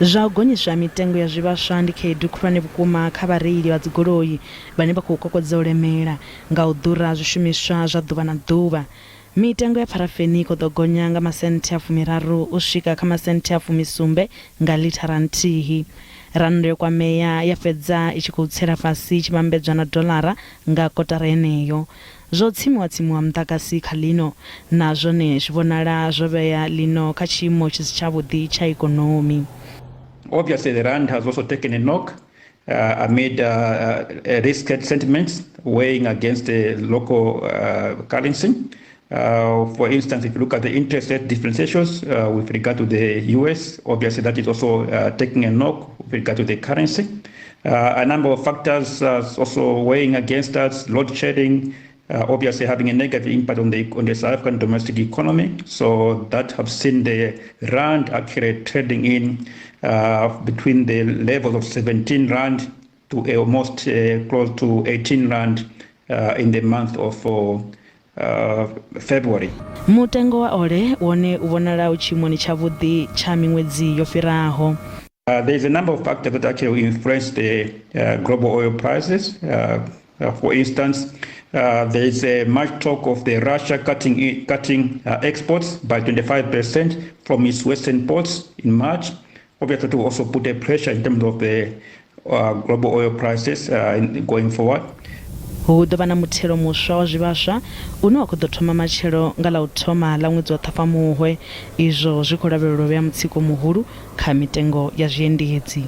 Zwa u gonyiswa mitengo ya zwivhaswa ndi khaedu khulwane vhukuma kha vhareili vha dzigoloi vhane vha khou kokodza u lemela nga u ḓura zwishumiswa zwa ḓuvha na ḓuvha. Mitengo ya pharafeni i khou ḓo gonya nga masenthe a 13 u swika kha masenthe a 17 nga lithara nthihi. Rannda yo kwamea ya fhedza i tshi khou tsela fhasi tshi vhambedzwa na dolara nga kotara yeneyo. Zwo tsimuwa muḓagasi kha ḽino na zwone zwi vhonala zwo vhea ḽino kha tshiimo tshi si tshavhuḓi tsha ikonomi. Obviously, the Rand has also taken a knock amid risky sentiments weighing against the local currency. For instance, if you look at the interest rate differentiations with regard to the US, obviously that is also taking a knock with regard to the currency. A number of factors also weighing against us, load shedding, obviously having a negative impact on the South African domestic economy. So that have seen the Rand actually trading in between the levels of 17 Rand to almost close to 18 Rand in the month of February. Mutengo wa ole wone u vhonala u tshimoni tshavhuḓi tsha miṅwedzi yo fhiraho. There is a number of factors that actually influence the global oil prices. For instance, there is much talk of the Russia cutting exports by 25% from its western ports in March. Obviously, to also put a pressure in terms of the global oil prices going forward. Hu ḓo vha na muthelo muswa wa zwivhaswa une wa khou ḓo thoma matshelo nga ḽa u thoma ḽa ṅwedzi wa Ṱhafamuhwe. Izwo zwi khou lavhelelwa u vhea mutsiko muhulu kha mitengo ya zwiendedzi.